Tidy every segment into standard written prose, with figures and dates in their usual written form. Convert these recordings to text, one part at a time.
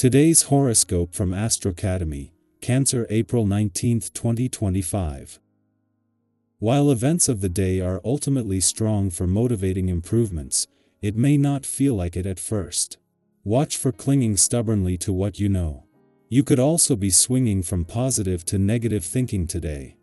Today's horoscope from Astrocademy, Cancer, April 19, 2025. While events of the day are ultimately strong for motivating improvements, it may not feel like it at first. Watch for clinging stubbornly to what you know. You could also be swinging from positive to negative thinking today.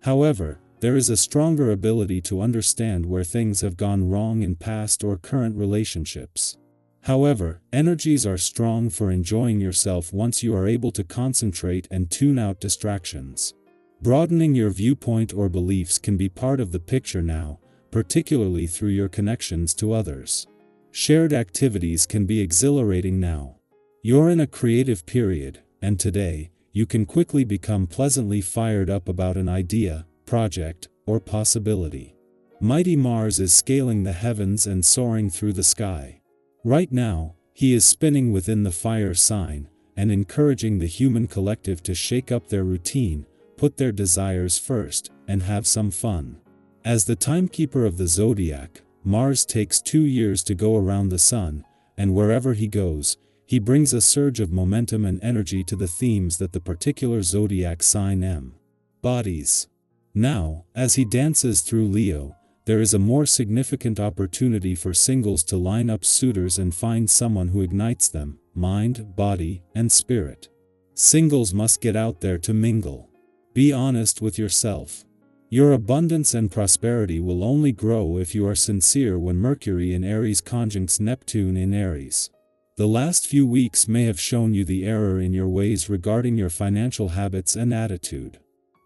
However, there is a stronger ability to understand where things have gone wrong in past or current relationships. However, energies are strong for enjoying yourself once you are able to concentrate and tune out distractions. Broadening your viewpoint or beliefs can be part of the picture now, particularly through your connections to others. Shared activities can be exhilarating now. You're in a creative period, and today, you can quickly become pleasantly fired up about an idea, project, or possibility. Mighty Mars is scaling the heavens and soaring through the sky. Right now, he is spinning within the fire sign, and encouraging the human collective to shake up their routine, put their desires first, and have some fun. As the timekeeper of the zodiac, Mars takes 2 years to go around the sun, and wherever he goes, he brings a surge of momentum and energy to the themes that the particular zodiac sign embodies. Now, as he dances through Leo, there is a more significant opportunity for singles to line up suitors and find someone who ignites them, mind, body, and spirit. Singles must get out there to mingle. Be honest with yourself. Your abundance and prosperity will only grow if you are sincere when Mercury in Aries conjuncts Neptune in Aries. The last few weeks may have shown you the error in your ways regarding your financial habits and attitude.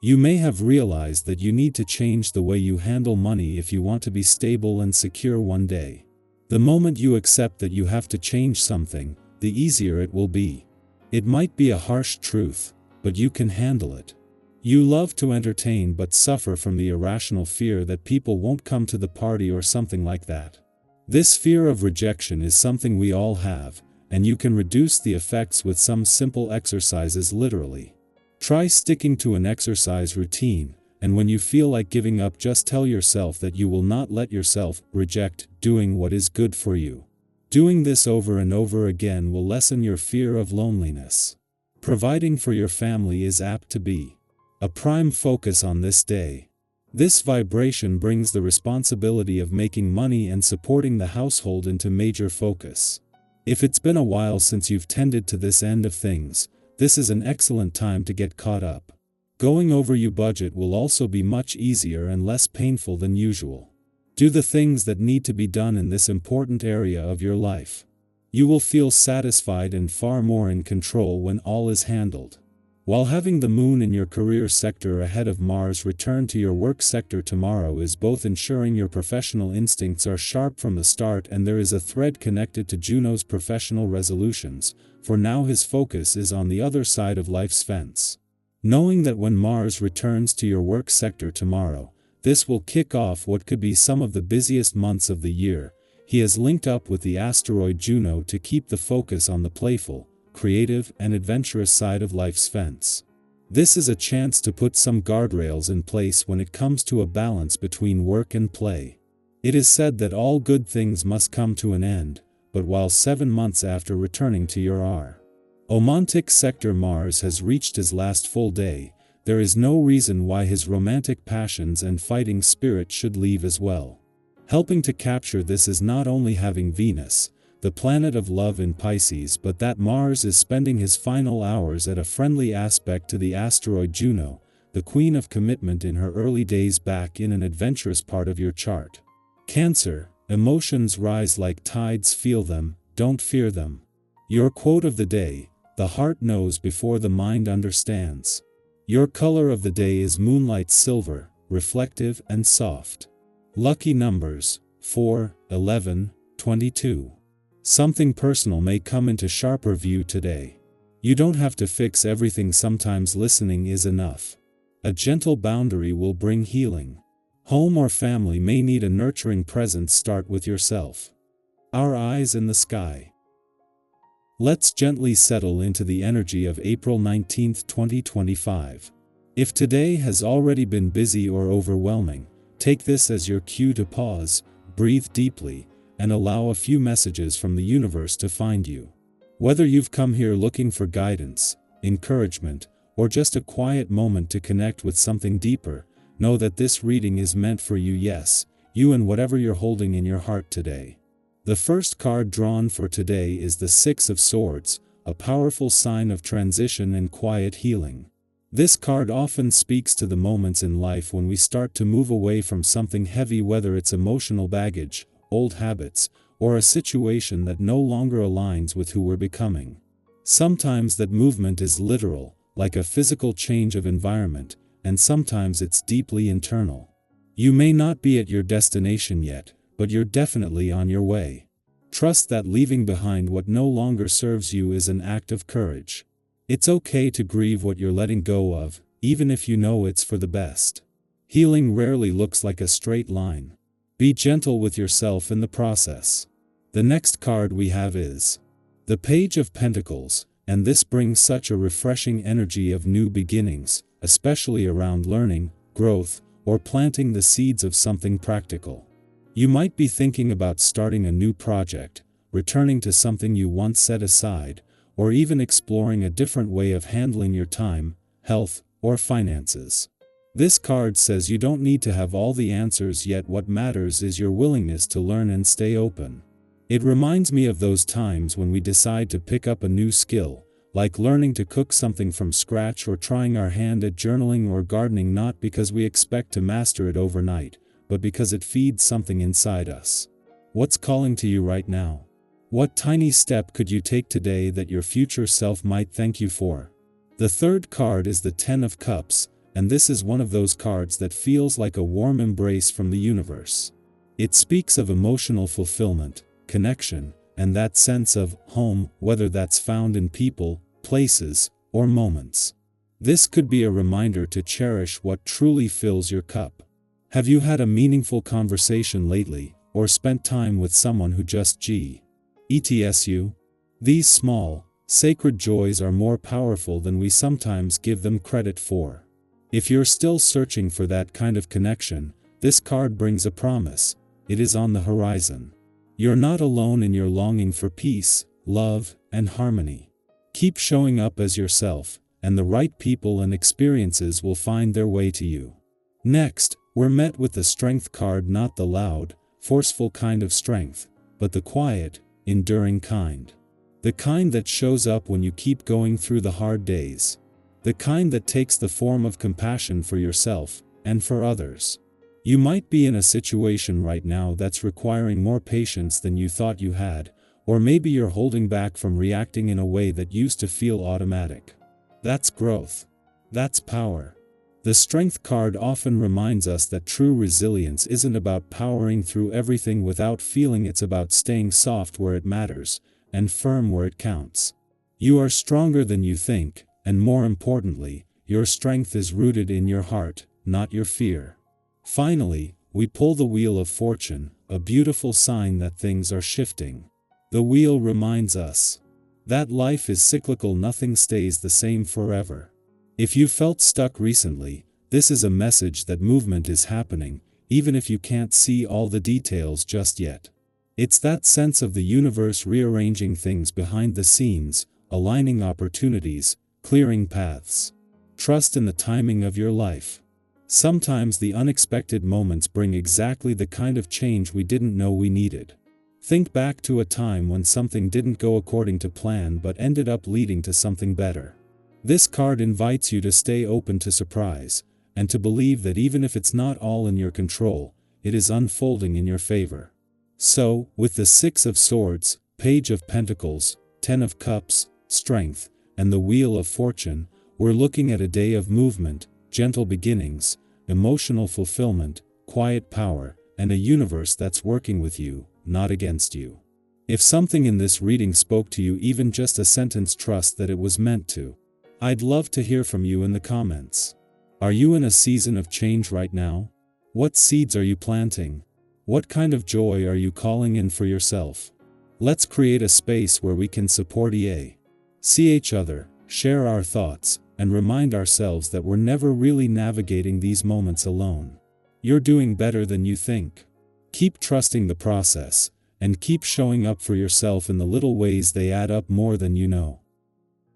You may have realized that you need to change the way you handle money if you want to be stable and secure one day. The moment you accept that you have to change something, the easier it will be. It might be a harsh truth, but you can handle it. You love to entertain but suffer from the irrational fear that people won't come to the party or something like that. This fear of rejection is something we all have, and you can reduce the effects with some simple exercises literally. Try sticking to an exercise routine, and when you feel like giving up, just tell yourself that you will not let yourself reject doing what is good for you. Doing this over and over again will lessen your fear of loneliness. Providing for your family is apt to be a prime focus on this day. This vibration brings the responsibility of making money and supporting the household into major focus. If it's been a while since you've tended to this end of things, this is an excellent time to get caught up. Going over your budget will also be much easier and less painful than usual. Do the things that need to be done in this important area of your life. You will feel satisfied and far more in control when all is handled. While having the moon in your career sector ahead of Mars' return to your work sector tomorrow is both ensuring your professional instincts are sharp from the start, and there is a thread connected to Juno's professional resolutions, for now his focus is on the other side of life's fence. Knowing that when Mars returns to your work sector tomorrow, this will kick off what could be some of the busiest months of the year, he has linked up with the asteroid Juno to keep the focus on the playful, creative, and adventurous side of life's fence. This is a chance to put some guardrails in place when it comes to a balance between work and play. It is said that all good things must come to an end, but while 7 months after returning to your romantic sector Mars has reached his last full day, there is no reason why his romantic passions and fighting spirit should leave as well. Helping to capture this is not only having Venus, the planet of love, in Pisces, but that Mars is spending his final hours at a friendly aspect to the asteroid Juno, the queen of commitment, in her early days back in an adventurous part of your chart. Cancer, emotions rise like tides, feel them, don't fear them. Your quote of the day: the heart knows before the mind understands. Your color of the day is moonlight silver, reflective and soft. Lucky numbers: 4, 11, 22. Something personal may come into sharper view today. You don't have to fix everything, sometimes listening is enough. A gentle boundary will bring healing. Home or family may need a nurturing presence. Start with yourself. Our eyes in the sky. Let's gently settle into the energy of April 19, 2025. If today has already been busy or overwhelming, take this as your cue to pause, breathe deeply, and allow a few messages from the universe to find you. Whether you've come here looking for guidance, encouragement, or just a quiet moment to connect with something deeper, know that this reading is meant for you. Yes, you and whatever you're holding in your heart today. The first card drawn for today is the Six of Swords, a powerful sign of transition and quiet healing. This card often speaks to the moments in life when we start to move away from something heavy, whether it's emotional baggage, old habits, or a situation that no longer aligns with who we're becoming. Sometimes that movement is literal, like a physical change of environment, and sometimes it's deeply internal. You may not be at your destination yet, but you're definitely on your way. Trust that leaving behind what no longer serves you is an act of courage. It's okay to grieve what you're letting go of, even if you know it's for the best. Healing rarely looks like a straight line. Be gentle with yourself in the process. The next card we have is the Page of Pentacles, and this brings such a refreshing energy of new beginnings, especially around learning, growth, or planting the seeds of something practical. You might be thinking about starting a new project, returning to something you once set aside, or even exploring a different way of handling your time, health, or finances. This card says you don't need to have all the answers yet. What matters is your willingness to learn and stay open. It reminds me of those times when we decide to pick up a new skill, like learning to cook something from scratch or trying our hand at journaling or gardening, not because we expect to master it overnight, but because it feeds something inside us. What's calling to you right now? What tiny step could you take today that your future self might thank you for? The third card is the Ten of Cups, and this is one of those cards that feels like a warm embrace from the universe. It speaks of emotional fulfillment, connection, and that sense of home, whether that's found in people, places, or moments. This could be a reminder to cherish what truly fills your cup. Have you had a meaningful conversation lately, or spent time with someone who just gets you? These small, sacred joys are more powerful than we sometimes give them credit for. If you're still searching for that kind of connection, this card brings a promise. It is on the horizon. You're not alone in your longing for peace, love, and harmony. Keep showing up as yourself, and the right people and experiences will find their way to you. Next, we're met with the Strength card, not the loud, forceful kind of strength, but the quiet, enduring kind. The kind that shows up when you keep going through the hard days. The kind that takes the form of compassion for yourself and for others. You might be in a situation right now that's requiring more patience than you thought you had, or maybe you're holding back from reacting in a way that used to feel automatic. That's growth. That's power. The Strength card often reminds us that true resilience isn't about powering through everything without feeling. It's about staying soft where it matters, and firm where it counts. You are stronger than you think, and more importantly, your strength is rooted in your heart, not your fear. Finally, we pull the Wheel of Fortune, a beautiful sign that things are shifting. The wheel reminds us that life is cyclical, nothing stays the same forever. If you felt stuck recently, this is a message that movement is happening, even if you can't see all the details just yet. It's that sense of the universe rearranging things behind the scenes, aligning opportunities, clearing paths. Trust in the timing of your life. Sometimes the unexpected moments bring exactly the kind of change we didn't know we needed. Think back to a time when something didn't go according to plan but ended up leading to something better. This card invites you to stay open to surprise, and to believe that even if it's not all in your control, it is unfolding in your favor. So, with the Six of Swords, Page of Pentacles, Ten of Cups, Strength, and the Wheel of Fortune, we're looking at a day of movement, gentle beginnings, emotional fulfillment, quiet power, and a universe that's working with you, not against you. If something in this reading spoke to you, even just a sentence, trust that it was meant to. I'd love to hear from you in the comments. Are you in a season of change right now? What seeds are you planting? What kind of joy are you calling in for yourself? Let's create a space where we can support see each other, share our thoughts, and remind ourselves that we're never really navigating these moments alone. You're doing better than you think. Keep trusting the process, and keep showing up for yourself in the little ways they add up more than you know.